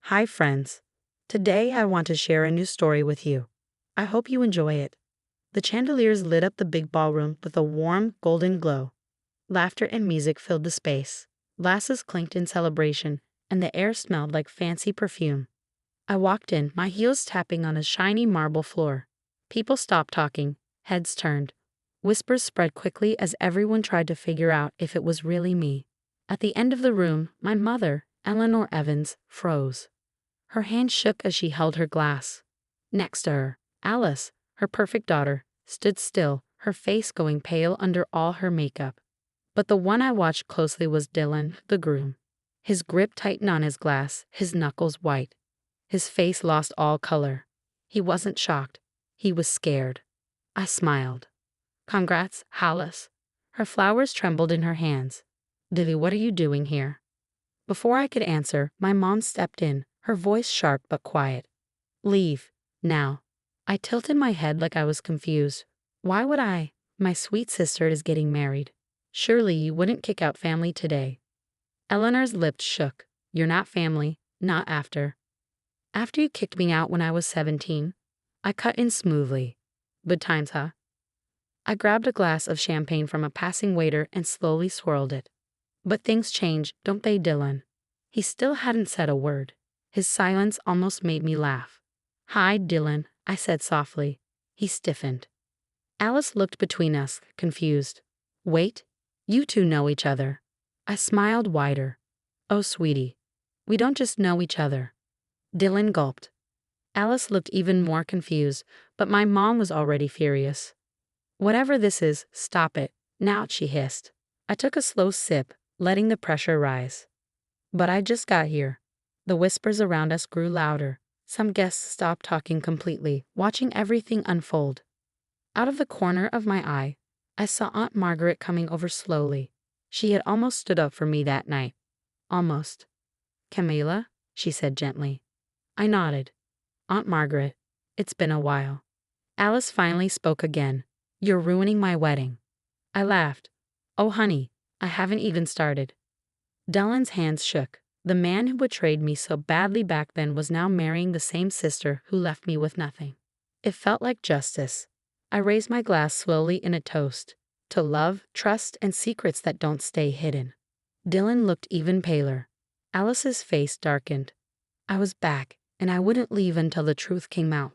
Hi, friends. Today I want to share a new story with you. I hope you enjoy it. The chandeliers lit up the big ballroom with a warm, golden glow. Laughter and music filled the space. Glasses clinked in celebration, and the air smelled like fancy perfume. I walked in, my heels tapping on a shiny marble floor. People stopped talking, heads turned. Whispers spread quickly as everyone tried to figure out if it was really me. At the end of the room, my mother, Eleanor Evans, froze. Her hand shook as she held her glass. Next to her, Alice, her perfect daughter, stood still, her face going pale under all her makeup. But the one I watched closely was Dylan, the groom. His grip tightened on his glass, his knuckles white. His face lost all color. He wasn't shocked. He was scared. I smiled. Congrats, Alice. Her flowers trembled in her hands. Dilly, what are you doing here? Before I could answer, my mom stepped in, her voice sharp but quiet. Leave, now. I tilted my head like I was confused. Why would I? My sweet sister is getting married. Surely you wouldn't kick out family today. Eleanor's lips shook. You're not family, not after. After you kicked me out when I was 17, I cut in smoothly. Good times, huh? I grabbed a glass of champagne from a passing waiter and slowly swirled it. But things change, don't they, Dylan? He still hadn't said a word. His silence almost made me laugh. Hi, Dylan, I said softly. He stiffened. Alice looked between us, confused. Wait, you two know each other. I smiled wider. Oh, sweetie, we don't just know each other. Dylan gulped. Alice looked even more confused, but my mom was already furious. Whatever this is, stop it, now, she hissed. I took a slow sip, letting the pressure rise. But I just got here. The whispers around us grew louder. Some guests stopped talking completely, watching everything unfold. Out of the corner of my eye, I saw Aunt Margaret coming over slowly. She had almost stood up for me that night. Almost. Camila, she said gently. I nodded. Aunt Margaret, it's been a while. Alice finally spoke again. You're ruining my wedding. I laughed. Oh, honey, I haven't even started. Dylan's hands shook. The man who betrayed me so badly back then was now marrying the same sister who left me with nothing. It felt like justice. I raised my glass slowly in a toast. To love, trust, and secrets that don't stay hidden. Dylan looked even paler. Alice's face darkened. I was back, and I wouldn't leave until the truth came out.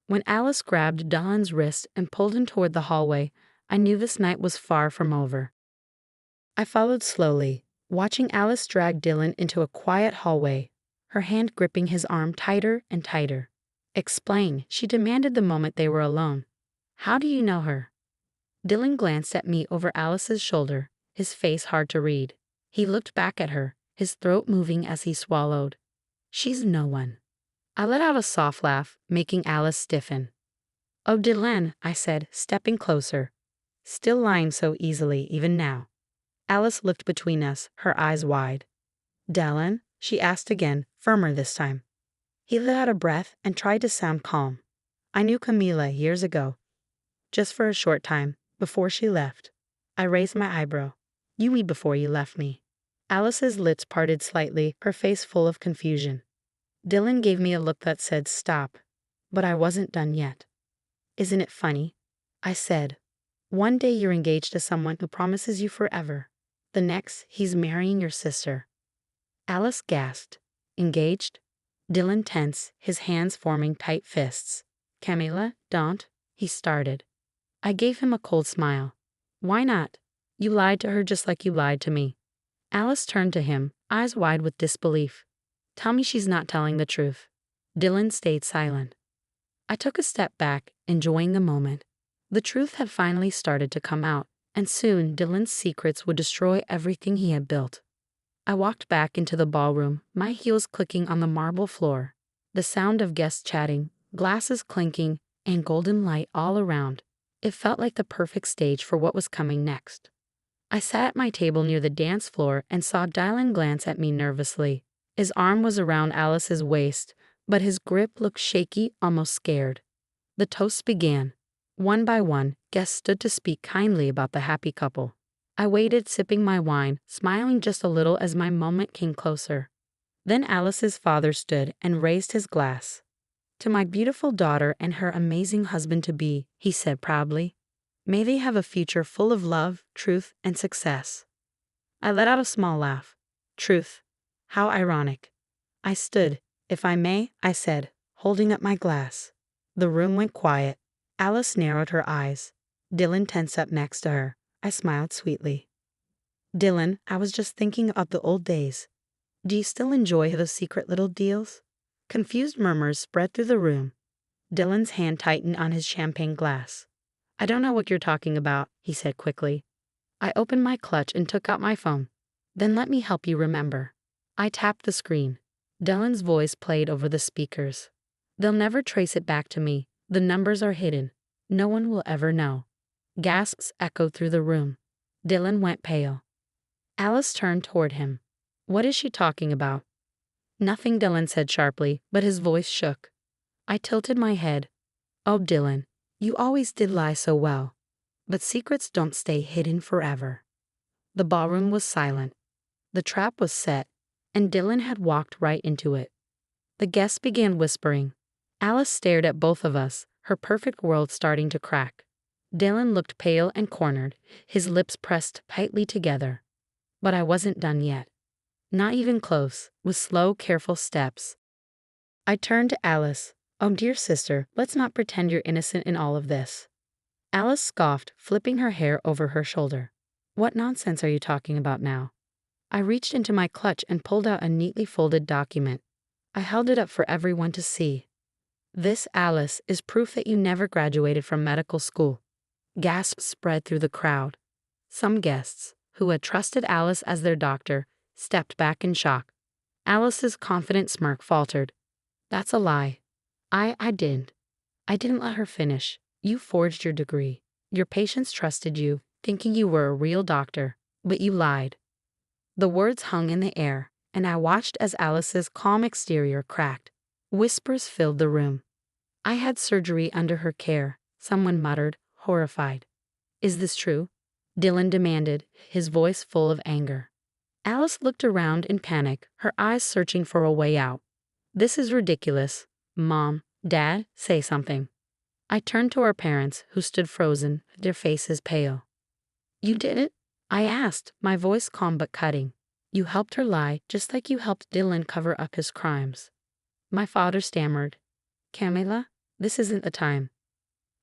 When Alice grabbed Dylan's wrist and pulled him toward the hallway, I knew this night was far from over. I followed slowly, watching Alice drag Dylan into a quiet hallway, her hand gripping his arm tighter and tighter. Explain, she demanded the moment they were alone. How do you know her? Dylan glanced at me over Alice's shoulder, his face hard to read. He looked back at her, his throat moving as he swallowed. She's no one. I let out a soft laugh, making Alice stiffen. Oh, Dylan, I said, stepping closer. Still lying so easily, even now. Alice looked between us, her eyes wide. Dylan, she asked again, firmer this time. He let out a breath and tried to sound calm. I knew Camila years ago. Just for a short time, before she left. I raised my eyebrow. You knew before you left me. Alice's lips parted slightly, her face full of confusion. Dylan gave me a look that said stop, but I wasn't done yet. Isn't it funny? I said. One day you're engaged to someone who promises you forever. The next, he's marrying your sister. Alice gasped. Engaged? Dylan tensed, his hands forming tight fists. Camila, don't, he started. I gave him a cold smile. Why not? You lied to her just like you lied to me. Alice turned to him, eyes wide with disbelief. Tell me she's not telling the truth. Dylan stayed silent. I took a step back, enjoying the moment. The truth had finally started to come out, and soon Dylan's secrets would destroy everything he had built. I walked back into the ballroom, my heels clicking on the marble floor. The sound of guests chatting, glasses clinking, and golden light all around. It felt like the perfect stage for what was coming next. I sat at my table near the dance floor and saw Dylan glance at me nervously. His arm was around Alice's waist, but his grip looked shaky, almost scared. The toasts began. One by one, guests stood to speak kindly about the happy couple. I waited, sipping my wine, smiling just a little as my moment came closer. Then Alice's father stood and raised his glass. "To my beautiful daughter and her amazing husband-to-be," he said proudly. "May they have a future full of love, truth, and success." I let out a small laugh. Truth. How ironic. I stood. "If I may," I said, holding up my glass. The room went quiet. Alice narrowed her eyes. Dylan tensed up next to her. I smiled sweetly. "Dylan, I was just thinking of the old days. Do you still enjoy those secret little deals?" Confused murmurs spread through the room. Dylan's hand tightened on his champagne glass. "I don't know what you're talking about," he said quickly. I opened my clutch and took out my phone. "Then let me help you remember." I tapped the screen. Dylan's voice played over the speakers. "They'll never trace it back to me. The numbers are hidden. No one will ever know." Gasps echoed through the room. Dylan went pale. Alice turned toward him. "What is she talking about?" "Nothing," Dylan said sharply, but his voice shook. I tilted my head. "Oh, Dylan, you always did lie so well. But secrets don't stay hidden forever." The ballroom was silent. The trap was set, and Dylan had walked right into it. The guests began whispering. Alice stared at both of us, her perfect world starting to crack. Dylan looked pale and cornered, his lips pressed tightly together. But I wasn't done yet. Not even close. With slow, careful steps, I turned to Alice. "Oh, dear sister, let's not pretend you're innocent in all of this." Alice scoffed, flipping her hair over her shoulder. "What nonsense are you talking about now?" I reached into my clutch and pulled out a neatly folded document. I held it up for everyone to see. "This, Alice, is proof that you never graduated from medical school." Gasps spread through the crowd. Some guests, who had trusted Alice as their doctor, stepped back in shock. Alice's confident smirk faltered. "That's a lie. I didn't. I didn't let her finish. You forged your degree. Your patients trusted you, thinking you were a real doctor, but you lied." The words hung in the air, and I watched as Alice's calm exterior cracked. Whispers filled the room. "I had surgery under her care," someone muttered, horrified. "Is this true?" Dylan demanded, his voice full of anger. Alice looked around in panic, her eyes searching for a way out. "This is ridiculous. Mom, Dad, say something." I turned to our parents, who stood frozen, their faces pale. "You did it?" I asked, my voice calm but cutting. "You helped her lie, just like you helped Dylan cover up his crimes." My father stammered. "Camila, this isn't the time."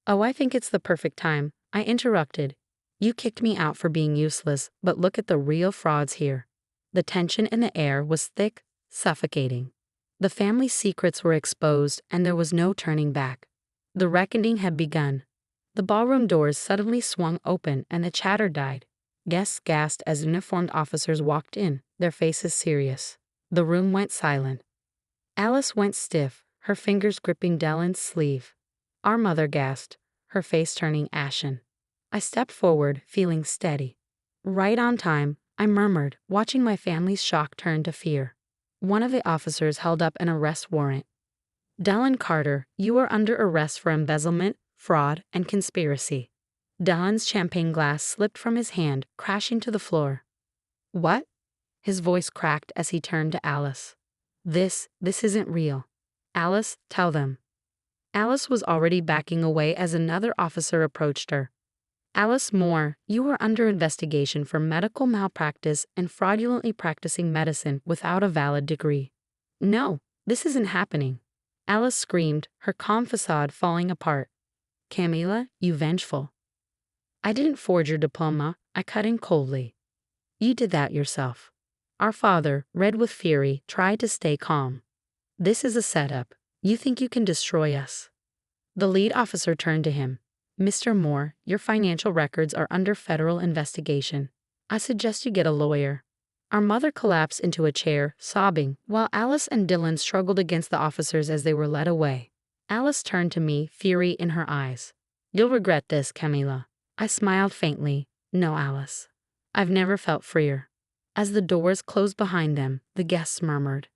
"Oh, I think it's the perfect time," I interrupted. "You kicked me out for being useless, but look at the real frauds here." The tension in the air was thick, suffocating. The family's secrets were exposed, and there was no turning back. The reckoning had begun. The ballroom doors suddenly swung open, and the chatter died. Guests gasped as uniformed officers walked in, their faces serious. The room went silent. Alice went stiff, her fingers gripping Dylan's sleeve. Our mother gasped, her face turning ashen. I stepped forward, feeling steady. "Right on time," I murmured, watching my family's shock turn to fear. One of the officers held up an arrest warrant. "Dylan Carter, you are under arrest for embezzlement, fraud, and conspiracy." Dylan's champagne glass slipped from his hand, crashing to the floor. "What?" His voice cracked as he turned to Alice. This isn't real. Alice, tell them." Alice was already backing away as another officer approached her. "Alice Moore, you are under investigation for medical malpractice and fraudulently practicing medicine without a valid degree." "No, this isn't happening," Alice screamed, her calm facade falling apart. "Camila, you vengeful." "I didn't forge your diploma," I cut in coldly. "You did that yourself." Our father, red with fury, tried to stay calm. "This is a setup. You think you can destroy us." The lead officer turned to him. "Mr. Moore, your financial records are under federal investigation. I suggest you get a lawyer." Our mother collapsed into a chair, sobbing, while Alice and Dylan struggled against the officers as they were led away. Alice turned to me, fury in her eyes. "You'll regret this, Camila." I smiled faintly. "No, Alice. I've never felt freer." As the doors closed behind them, the guests murmured.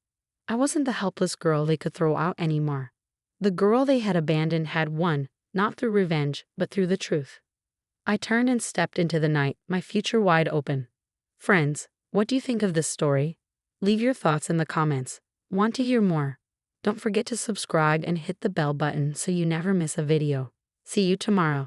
I wasn't the helpless girl they could throw out anymore. The girl they had abandoned had won, not through revenge, but through the truth. I turned and stepped into the night, my future wide open. "Friends, what do you think of this story?" Leave your thoughts in the comments. Want to hear more? Don't forget to subscribe and hit the bell button so you never miss a video. See you tomorrow.